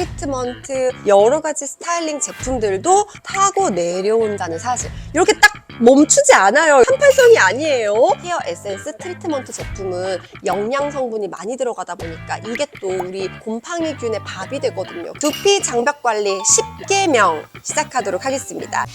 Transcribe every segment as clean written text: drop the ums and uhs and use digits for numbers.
트리트먼트, 여러 가지 스타일링 제품들도 타고 내려온다는 사실. 이렇게 딱 멈추지 않아요. 한팔성이 아니에요. 헤어 에센스 트리트먼트 제품은 영양 성분이 많이 들어가다 보니까 이게 또 우리 곰팡이균의 밥이 되거든요. 두피 장벽 관리 10개명 시작하도록 하겠습니다.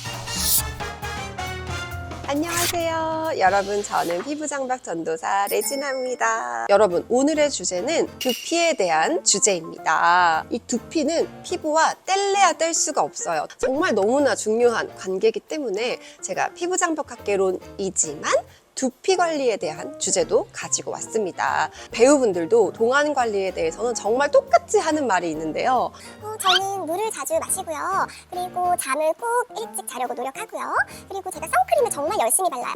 안녕하세요. 여러분, 저는 피부장벽 전도사 레지나입니다. 여러분, 오늘의 주제는 두피에 대한 주제입니다. 이 두피는 피부와 뗄래야 뗄 수가 없어요. 정말 너무나 중요한 관계이기 때문에 제가 피부장벽학개론이지만 두피 관리에 대한 주제도 가지고 왔습니다. 배우분들도 동안 관리에 대해서는 정말 똑같이 하는 말이 있는데요. 저는 물을 자주 마시고요. 그리고 잠을 꼭 일찍 자려고 노력하고요. 그리고 제가 선크림을 정말 열심히 발라요.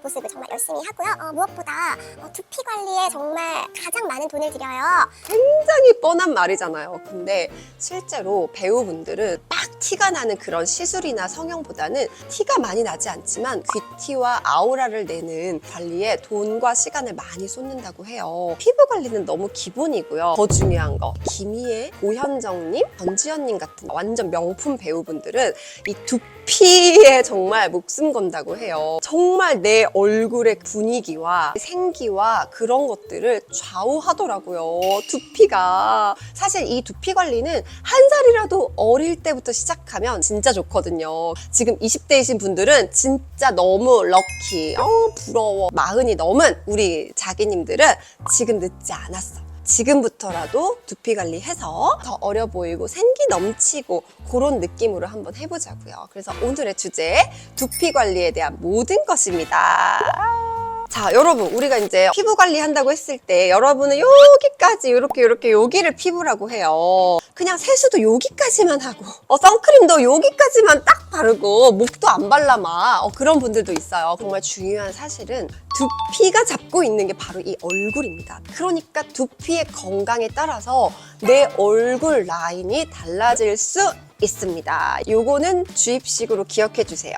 보습을 정말 열심히 하고요. 무엇보다 두피 관리에 정말 가장 많은 돈을 들여요. 굉장히 뻔한 말이잖아요. 근데 실제로 배우분들은 막 티가 나는 그런 시술이나 성형보다는 티가 많이 나지 않지만 귀티와 아우라를 내는 관리에 돈과 시간을 많이 쏟는다고 해요. 피부 관리는 너무 기본이고요. 더 중요한 거, 김희애, 고현정님, 전지현님 같은 완전 명품 배우분들은 이 두피에 정말 목숨 건다고 해요. 정말 내 얼굴의 분위기와 생기와 그런 것들을 좌우하더라고요. 두피가. 사실 이 두피 관리는 한 살이라도 어릴 때부터 시작하면 진짜 좋거든요. 지금 20대이신 분들은 진짜 너무 럭키. 부러워. 40이 넘은 우리 자기님들은 지금 늦지 않았어. 지금부터라도 두피 관리해서 더 어려 보이고 생기 넘치고 그런 느낌으로 한번 해보자고요. 그래서 오늘의 주제, 두피 관리에 대한 모든 것입니다. 자, 여러분, 우리가 이제 피부 관리한다고 했을 때 여러분은 여기까지 이렇게 여기를 피부라고 해요. 그냥 세수도 여기까지만 하고 선크림도 여기까지만 딱 바르고 목도 안 발라마 그런 분들도 있어요. 정말 중요한 사실은 두피가 잡고 있는 게 바로 이 얼굴입니다. 그러니까 두피의 건강에 따라서 내 얼굴 라인이 달라질 수 있습니다. 요거는 주입식으로 기억해 주세요.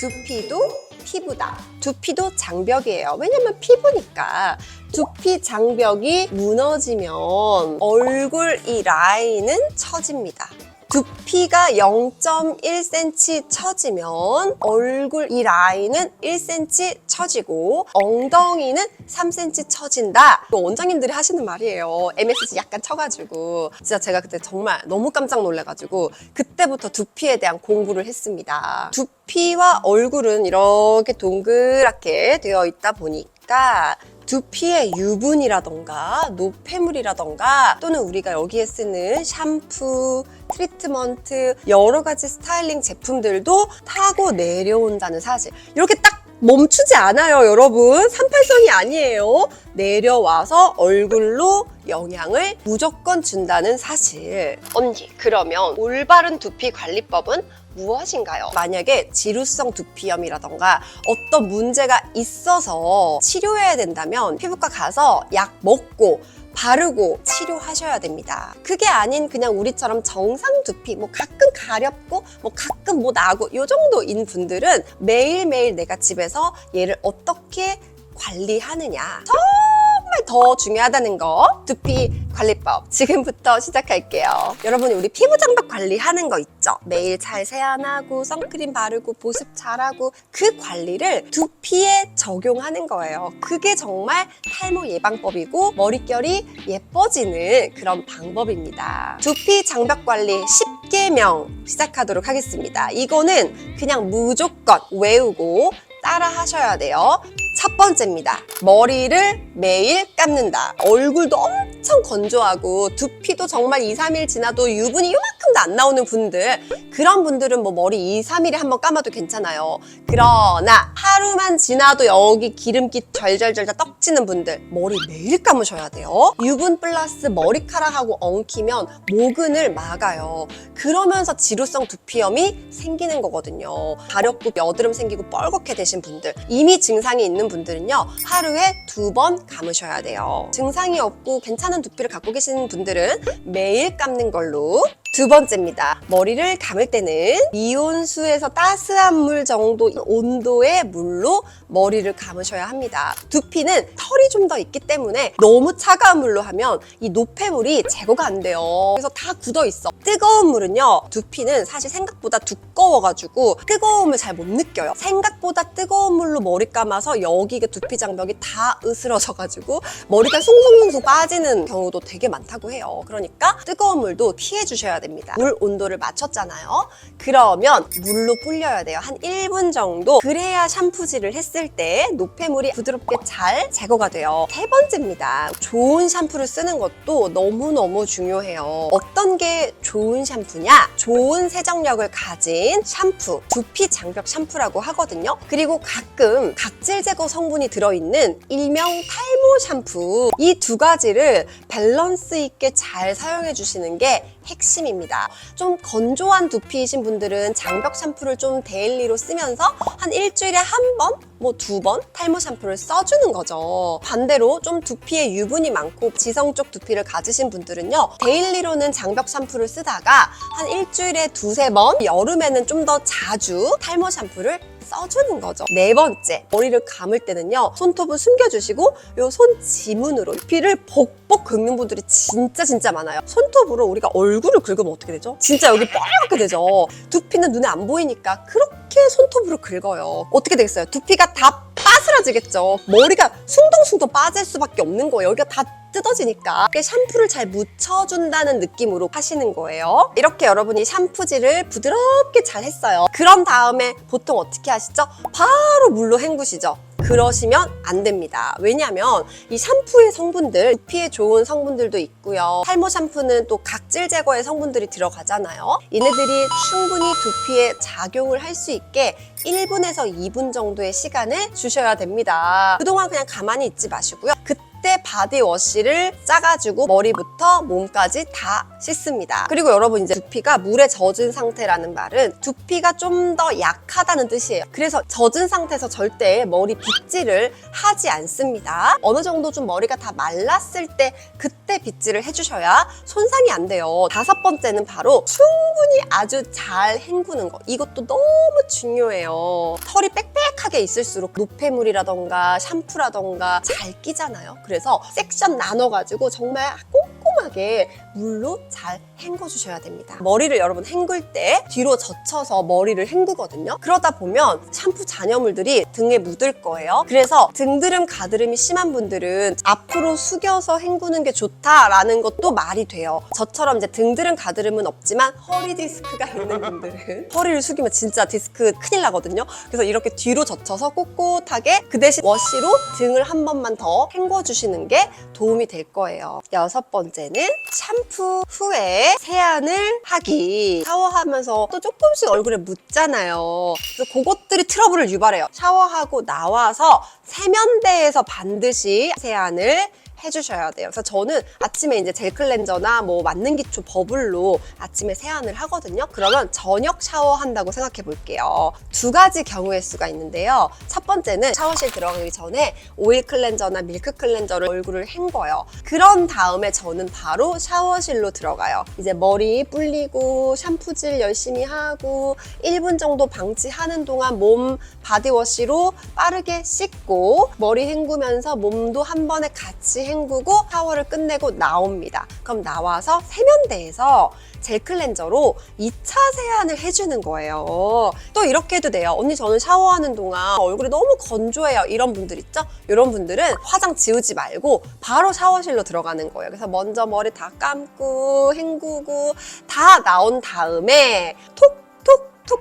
두피도 피부다. 두피도 장벽이에요. 왜냐면 피부니까. 두피 장벽이 무너지면 얼굴 이 라인은 처집니다. 두피가 0.1cm 처지면 얼굴 이 라인은 1cm 처지고 엉덩이는 3cm 처진다. 원장님들이 하시는 말이에요. MSG 약간 쳐가지고. 진짜 제가 그때 정말 너무 깜짝 놀라가지고 그때부터 두피에 대한 공부를 했습니다. 두피와 얼굴은 이렇게 동그랗게 되어 있다 보니까 두피의 유분이라던가 노폐물이라던가 또는 우리가 여기에 쓰는 샴푸, 트리트먼트, 여러 가지 스타일링 제품들도 타고 내려온다는 사실. 이렇게 딱 멈추지 않아요, 여러분. 삼팔성이 아니에요. 내려와서 얼굴로 영향을 무조건 준다는 사실. 언니, 그러면 올바른 두피 관리법은 무엇인가요? 만약에 지루성 두피염이라던가 어떤 문제가 있어서 치료해야 된다면 피부과 가서 약 먹고 바르고 치료하셔야 됩니다. 그게 아닌 그냥 우리처럼 정상 두피, 가끔 가렵고 가끔 나고 요 정도인 분들은 매일매일 내가 집에서 얘를 어떻게 관리하느냐, 정말 더 중요하다는 거, 두피 관리법 지금부터 시작할게요. 여러분이 우리 피부 장벽 관리하는 거 있죠? 매일 잘 세안하고 선크림 바르고 보습 잘하고 그 관리를 두피에 적용하는 거예요. 그게 정말 탈모 예방법이고 머릿결이 예뻐지는 그런 방법입니다. 두피 장벽 관리 10개명 시작하도록 하겠습니다. 이거는 그냥 무조건 외우고 따라 하셔야 돼요. 첫 번째입니다. 머리를 매일 감는다. 얼굴도 엄청 건조하고 두피도 정말 2, 3일 지나도 유분이 요만큼도 안 나오는 분들, 그런 분들은 머리 2, 3일에 한번 감아도 괜찮아요. 그러나 하루만 지나도 여기 기름기 절절절 떡지는 분들, 머리 매일 감으셔야 돼요. 유분 플러스 머리카락하고 엉키면 모근을 막아요. 그러면서 지루성 두피염이 생기는 거거든요. 가렵고 여드름 생기고 뻘겋게 되신 분들, 이미 증상이 있는 분들은요, 하루에 2번 감으셔야 돼요. 증상이 없고 괜찮은 두피를 갖고 계시는 분들은 매일 감는 걸로 두 번째입니다. 머리를 감을 때는 미온수에서 따스한 물 정도 온도의 물로 머리를 감으셔야 합니다. 두피는 털이 좀 더 있기 때문에 너무 차가운 물로 하면 이 노폐물이 제거가 안 돼요. 그래서 다 굳어 있어. 뜨거운 물은요, 두피는 사실 생각보다 두꺼워가지고 뜨거움을 잘 못 느껴요. 생각보다 뜨거운 물로 머리 감아서 여기가 두피 장벽이 다 으스러져가지고 머리가 숭숭숭숭 빠지는 경우도 되게 많다고 해요. 그러니까 뜨거운 물도 피해 주셔야 됩니다. 물 온도를 맞췄잖아요. 그러면 물로 불려야 돼요. 한 1분 정도. 그래야 샴푸질을 했을 때 노폐물이 부드럽게 잘 제거가 돼요. 세 번째입니다. 좋은 샴푸를 쓰는 것도 너무너무 중요해요. 어떤 게 좋은 샴푸냐? 좋은 세정력을 가진 샴푸, 두피 장벽 샴푸라고 하거든요. 그리고 가끔 각질 제거 성분이 들어있는 일명 탈모 샴푸, 이 두 가지를 밸런스 있게 잘 사용해 주시는 게 핵심입니다. 좀 건조한 두피이신 분들은 장벽 샴푸를 좀 데일리로 쓰면서 한 일주일에 한 번, 뭐 2번 탈모 샴푸를 써주는 거죠. 반대로 좀 두피에 유분이 많고 지성 쪽 두피를 가지신 분들은요, 데일리로는 장벽 샴푸를 쓰다가 한 일주일에 2-3번, 여름에는 좀 더 자주 탈모 샴푸를 써주는 거죠. 네 번째, 머리를 감을 때는요, 손톱은 숨겨주시고 요 손 지문으로 피를 벅벅 긁는 분들이 진짜 많아요. 손톱으로 우리가 얼굴을 긁으면 어떻게 되죠? 진짜 여기 빨갛게 되죠. 두피는 눈에 안 보이니까 그렇게 손톱으로 긁어요. 어떻게 되겠어요? 두피가 다 빠스라지겠죠. 머리가 숭덩숭덩 빠질 수밖에 없는 거예요. 여기가 다 뜯어지니까 샴푸를 잘 묻혀준다는 느낌으로 하시는 거예요. 이렇게 여러분이 샴푸질을 부드럽게 잘 했어요. 그런 다음에 보통 어떻게 하시죠? 바로 물로 헹구시죠. 그러시면 안 됩니다. 왜냐하면 이 샴푸의 성분들, 두피에 좋은 성분들도 있고요. 탈모 샴푸는 또 각질 제거의 성분들이 들어가잖아요. 얘네들이 충분히 두피에 작용을 할 수 있게 1분에서 2분 정도의 시간을 주셔야 됩니다. 그동안 그냥 가만히 있지 마시고요. 그때 바디워시를 짜가지고 머리부터 몸까지 다 씻습니다. 그리고 여러분, 이제 두피가 물에 젖은 상태라는 말은 두피가 좀 더 약하다는 뜻이에요. 그래서 젖은 상태에서 절대 머리 빗질을 하지 않습니다. 어느 정도 좀 머리가 다 말랐을 때 그때 빗질을 해주셔야 손상이 안 돼요. 다섯 번째는 바로 충분히 아주 잘 헹구는 거. 이것도 너무 중요해요. 털이 빽빽하게 있을수록 노폐물이라던가 샴푸라던가 잘 끼잖아요. 그래서 섹션 나눠가지고 정말 꼼꼼하게 물로 잘 헹궈주셔야 됩니다. 머리를 여러분 헹굴 때 뒤로 젖혀서 머리를 헹구거든요. 그러다 보면 샴푸 잔여물들이 등에 묻을 거예요. 그래서 등드름, 가드름이 심한 분들은 앞으로 숙여서 헹구는 게 좋다라는 것도 말이 돼요. 저처럼 이제 등드름, 가드름은 없지만 허리 디스크가 있는 분들은 허리를 숙이면 진짜 디스크 큰일 나거든요. 그래서 이렇게 뒤로 젖혀서 꼿꼿하게 그 대신 워시로 등을 한 번만 더 헹궈주시는 게 도움이 될 거예요. 여섯 번째는 샴푸 후에 세안을 하기. 샤워하면서 또 조금씩 얼굴에 묻잖아요. 그래서 그것들이 트러블을 유발해요. 샤워하고 나와서 세면대에서 반드시 세안을 해주셔야 돼요. 그래서 저는 아침에 이제 젤 클렌저나 뭐 맞는 기초 버블로 아침에 세안을 하거든요. 그러면 저녁 샤워한다고 생각해 볼게요. 두 가지 경우의 수가 있는데요. 첫 번째는 샤워실 들어가기 전에 오일 클렌저나 밀크 클렌저를 얼굴을 헹궈요. 그런 다음에 저는 바로 샤워실로 들어가요. 이제 머리 불리고 샴푸질 열심히 하고 1분 정도 방치하는 동안 몸 바디워시로 빠르게 씻고 머리 헹구면서 몸도 한 번에 같이 헹구고 샤워를 끝내고 나옵니다. 그럼 나와서 세면대에서 젤 클렌저로 2차 세안을 해주는 거예요. 또 이렇게 해도 돼요. 언니, 저는 샤워하는 동안 얼굴이 너무 건조해요. 이런 분들 있죠? 이런 분들은 화장 지우지 말고 바로 샤워실로 들어가는 거예요. 그래서 먼저 머리 다 감고 헹구고 다 나온 다음에 톡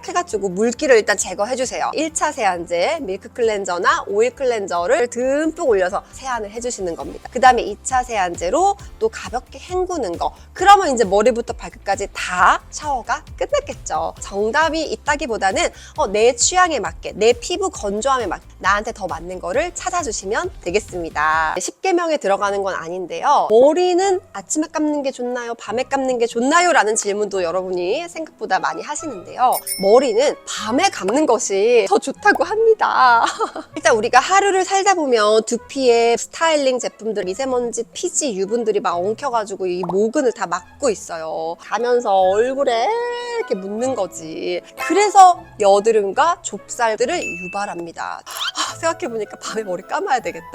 해가지고 물기를 일단 제거해주세요. 1차 세안제, 밀크 클렌저나 오일 클렌저를 듬뿍 올려서 세안을 해주시는 겁니다. 그 다음에 2차 세안제로 또 가볍게 헹구는 거. 그러면 이제 머리부터 발끝까지 다 샤워가 끝났겠죠. 정답이 있다기보다는 내 취향에 맞게, 내 피부 건조함에 맞게 나한테 더 맞는 거를 찾아주시면 되겠습니다. 10계명에 들어가는 건 아닌데요. 머리는 아침에 감는 게 좋나요? 밤에 감는 게 좋나요? 라는 질문도 여러분이 생각보다 많이 하시는데요. 머리는 밤에 감는 것이 더 좋다고 합니다. 일단 우리가 하루를 살다 보면 두피에 스타일링 제품들, 미세먼지, 피지, 유분들이 막 엉켜가지고 이 모근을 다 막고 있어요. 가면서 얼굴에 이렇게 묻는 거지. 그래서 여드름과 좁쌀들을 유발합니다. 생각해보니까 밤에 머리 감아야 되겠다.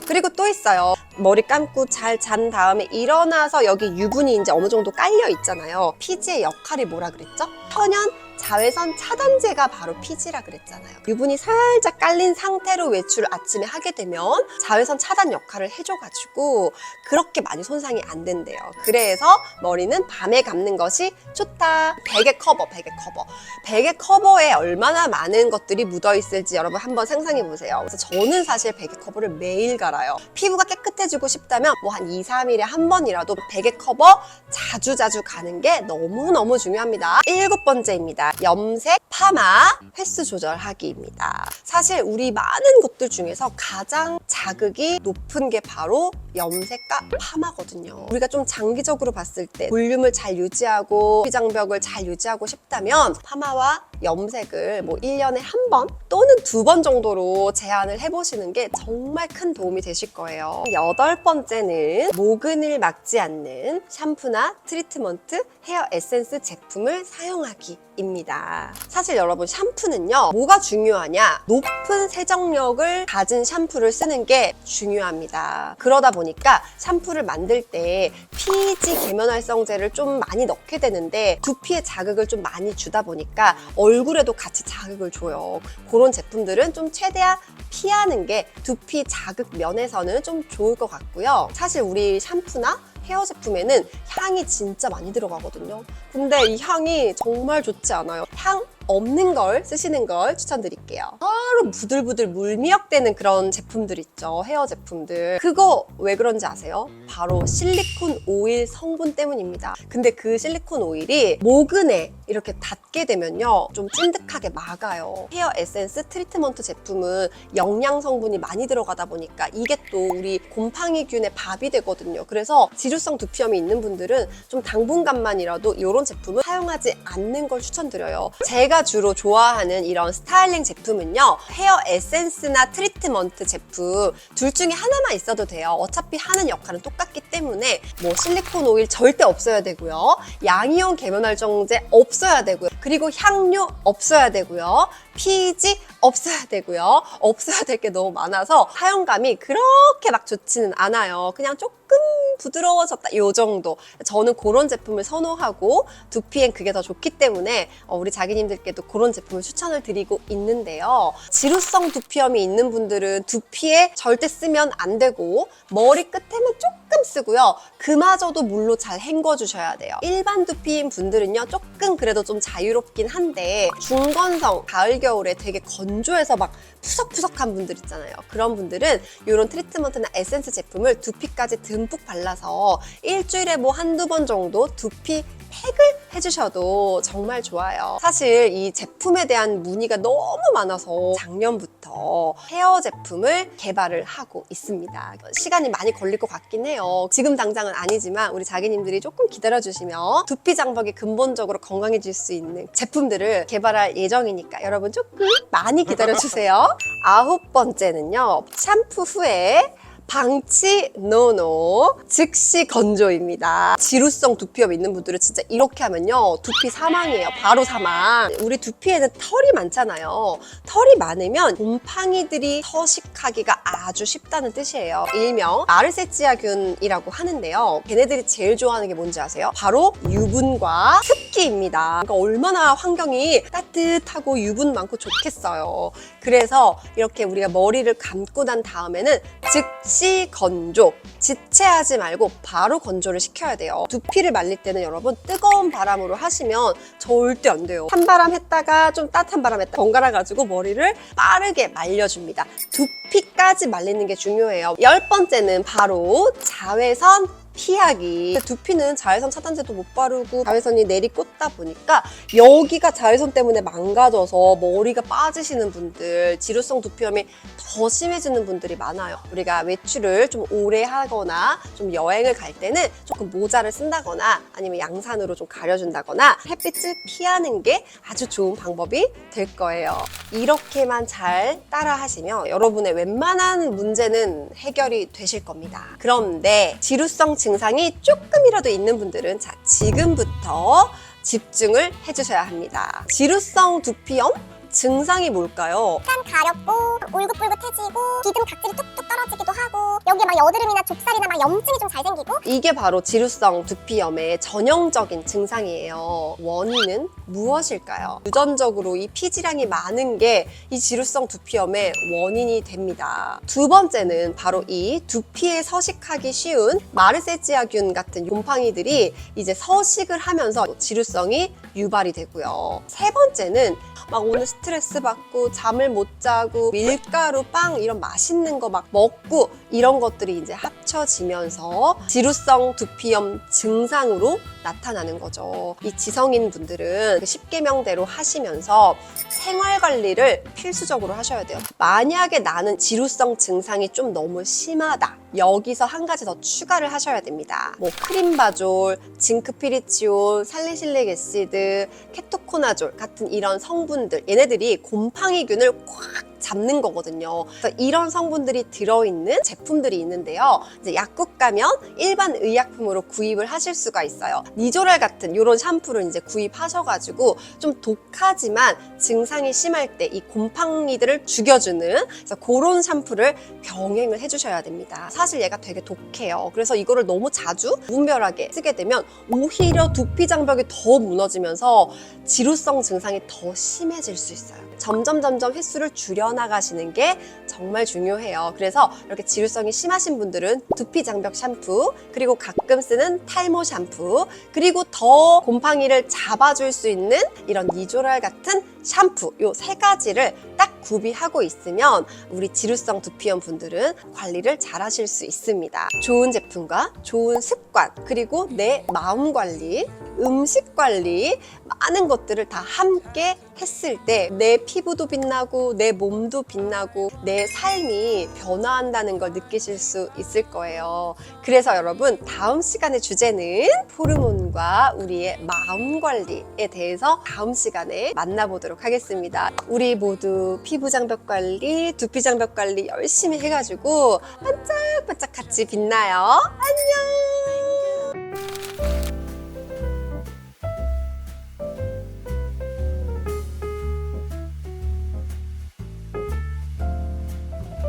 그리고 또 있어요. 머리 감고 잘 잔 다음에 일어나서 여기 유분이 이제 어느 정도 깔려 있잖아요. 피지의 역할이 뭐라 그랬죠? 천연 자외선 차단제가 바로 피지라 그랬잖아요. 유분이 살짝 깔린 상태로 외출을 아침에 하게 되면 자외선 차단 역할을 해줘가지고 그렇게 많이 손상이 안 된대요. 그래서 머리는 밤에 감는 것이 좋다. 베개 커버, 베개 커버. 베개 커버에 얼마나 많은 것들이 묻어있을지 여러분 한번 상상해 보세요. 그래서 저는 사실 베개 커버를 매일 갈아요. 피부가 깨끗해지고 싶다면 뭐 한 2, 3일에 한 번이라도 베개 커버 자주 가는 게 너무너무 중요합니다. 7번째입니다. 염색, 파마, 횟수 조절하기입니다. 사실 우리 많은 것들 중에서 가장 자극이 높은 게 바로 염색과 파마거든요. 우리가 좀 장기적으로 봤을 때 볼륨을 잘 유지하고 피장벽을 잘 유지하고 싶다면 파마와 염색을 뭐 1년에 한 번 또는 2번 정도로 제한을 해보시는 게 정말 큰 도움이 되실 거예요. 8번째는 모근을 막지 않는 샴푸나 트리트먼트, 헤어 에센스 제품을 사용하기입니다. 사실 여러분 샴푸는요, 뭐가 중요하냐? 높은 세정력을 가진 샴푸를 쓰는 게 중요합니다. 그러다 보니까 샴푸를 만들 때 피지 계면활성제를 좀 많이 넣게 되는데 두피에 자극을 좀 많이 주다 보니까 얼굴에도 같이 자극을 줘요. 그런 제품들은 좀 최대한 피하는 게 두피 자극 면에서는 좀 좋을 것 같고요. 사실 우리 샴푸나 헤어 제품에는 향이 진짜 많이 들어가거든요. 근데 이 향이 정말 좋지 않아요. 향 없는 걸 쓰시는 걸 추천드릴게요. 바로 부들부들 물미역되는 그런 제품들 있죠. 헤어 제품들. 그거 왜 그런지 아세요? 바로 실리콘 오일 성분 때문입니다. 근데 그 실리콘 오일이 모근에 이렇게 닿게 되면요, 좀 찐득하게 막아요. 헤어 에센스 트리트먼트 제품은 영양 성분이 많이 들어가다 보니까 이게 또 우리 곰팡이균의 밥이 되거든요. 그래서 지루성 두피염이 있는 분들은 좀 당분간만이라도 이런 제품을 사용하지 않는 걸 추천드려요. 제가 주로 좋아하는 이런 스타일링 제품은요, 헤어 에센스나 트리트먼트 제품 둘 중에 하나만 있어도 돼요. 어차피 하는 역할은 똑같기 때문에 뭐 실리콘 오일 절대 없어야 되고요, 양이온 계면활성제 없어야 되고요, 그리고 향료 없어야 되고요, 피지 없어야 되고요. 없어야 될 게 너무 많아서 사용감이 그렇게 막 좋지는 않아요. 그냥 조금 부드러워졌다 요 정도. 저는 그런 제품을 선호하고 두피엔 그게 더 좋기 때문에 우리 자기님들께도 그런 제품을 추천을 드리고 있는데요. 지루성 두피염이 있는 분들은 두피에 절대 쓰면 안 되고 머리 끝에만 조금 쓰고요. 그마저도 물로 잘 헹궈 주셔야 돼요. 일반 두피인 분들은요, 조금 그래도 좀 자유롭긴 한데 중건성 가을 겨울에 되게 건조해서 막 푸석푸석한 분들 있잖아요. 그런 분들은 이런 트리트먼트나 에센스 제품을 두피까지 듬뿍 발라서 일주일에 뭐 한두 번 정도 두피 팩을 해주셔도 정말 좋아요. 사실 이 제품에 대한 문의가 너무 많아서 작년부터 헤어 제품을 개발을 하고 있습니다. 시간이 많이 걸릴 것 같긴 해요. 지금 당장은 아니지만 우리 자기님들이 조금 기다려주시면 두피 장벽이 근본적으로 건강해질 수 있는 제품들을 개발할 예정이니까 여러분 조금 많이 기다려주세요. 9번째는요, 샴푸 후에 방치 노노 즉시 건조입니다. 지루성 두피염 있는 분들은 진짜 이렇게 하면요, 두피 사망이에요. 바로 사망. 우리 두피에는 털이 많잖아요. 털이 많으면 곰팡이들이 서식하기가 아주 쉽다는 뜻이에요. 일명 마르세치아균이라고 하는데요, 걔네들이 제일 좋아하는 게 뭔지 아세요? 바로 유분과 습기입니다. 그러니까 얼마나 환경이 따뜻하고 유분 많고 좋겠어요. 그래서 이렇게 우리가 머리를 감고 난 다음에는 즉시 건조, 지체하지 말고 바로 건조를 시켜야 돼요. 두피를 말릴 때는 여러분 뜨거운 바람으로 하시면 절대 안 돼요. 찬바람 했다가 좀 따뜻한 바람 했다가 번갈아 가지고 머리를 빠르게 말려줍니다. 두피까지 말리는 게 중요해요. 10번째는 바로 자외선 피하기. 두피는 자외선 차단제도 못 바르고 자외선이 내리꽂다 보니까 여기가 자외선 때문에 망가져서 머리가 빠지시는 분들, 지루성 두피염이 더 심해지는 분들이 많아요. 우리가 외출을 좀 오래 하거나 좀 여행을 갈 때는 조금 모자를 쓴다거나 아니면 양산으로 좀 가려준다거나 햇빛을 피하는 게 아주 좋은 방법이 될 거예요. 이렇게만 잘 따라 하시면 여러분의 웬만한 문제는 해결이 되실 겁니다. 그런데 지루성 증상이 조금이라도 있는 분들은 자, 지금부터 집중을 해주셔야 합니다. 지루성 두피염? 증상이 뭘까요? 약간 가렵고 울긋불긋해지고 기름 각질이 뚝뚝 떨어지기도 하고 여기에 막 여드름이나 좁쌀이나 막 염증이 좀 잘 생기고 이게 바로 지루성 두피염의 전형적인 증상이에요. 원인은 무엇일까요? 유전적으로 이 피지량이 많은 게 이 지루성 두피염의 원인이 됩니다. 두 번째는 바로 이 두피에 서식하기 쉬운 마르세지아균 같은 곰팡이들이 이제 서식을 하면서 지루성이 유발이 되고요. 세 번째는 막 오늘 스트레스 받고 잠을 못 자고 밀가루, 빵 이런 맛있는 거 막 먹고 이런 것들이 이제 합쳐지면서 지루성 두피염 증상으로 나타나는 거죠. 이 지성인 분들은 10계명대로 하시면서 생활 관리를 필수적으로 하셔야 돼요. 만약에 나는 지루성 증상이 좀 너무 심하다. 여기서 한 가지 더 추가를 하셔야 됩니다. 뭐 크림바졸, 징크피리치올, 살리실릭 애시드, 케토코나졸 같은 이런 성분들, 얘네들이 곰팡이균을 꽉 잡는 거거든요. 그래서 이런 성분들이 들어있는 제품들이 있는데요. 이제 약국 가면 일반 의약품으로 구입을 하실 수가 있어요. 니조랄 같은 이런 샴푸를 이제 구입하셔가지고 좀 독하지만 증상이 심할 때 이 곰팡이들을 죽여주는 그래서 그런 샴푸를 병행을 해주셔야 됩니다. 사실 얘가 되게 독해요. 그래서 이거를 너무 자주 무분별하게 쓰게 되면 오히려 두피 장벽이 더 무너지면서 지루성 증상이 더 심해질 수 있어요. 점점 횟수를 줄여나가시는 게 정말 중요해요. 그래서 이렇게 지루성이 심하신 분들은 두피 장벽 샴푸, 그리고 가끔 쓰는 탈모 샴푸, 그리고 더 곰팡이를 잡아줄 수 있는 이런 니조랄 같은 샴푸, 요 세 가지를 딱 구비하고 있으면 우리 지루성 두피염 분들은 관리를 잘 하실 수 있습니다. 좋은 제품과 좋은 습관, 그리고 내 마음 관리, 음식 관리, 많은 것들을 다 함께 했을 때 내 피부도 빛나고 내 몸도 빛나고 내 삶이 변화한다는 걸 느끼실 수 있을 거예요. 그래서 여러분, 다음 시간의 주제는 호르몬과 우리의 마음 관리에 대해서 다음 시간에 만나보도록 하겠습니다. 우리 모두 피부 장벽 관리, 두피 장벽 관리 열심히 해가지고 반짝반짝 같이 빛나요. 안녕!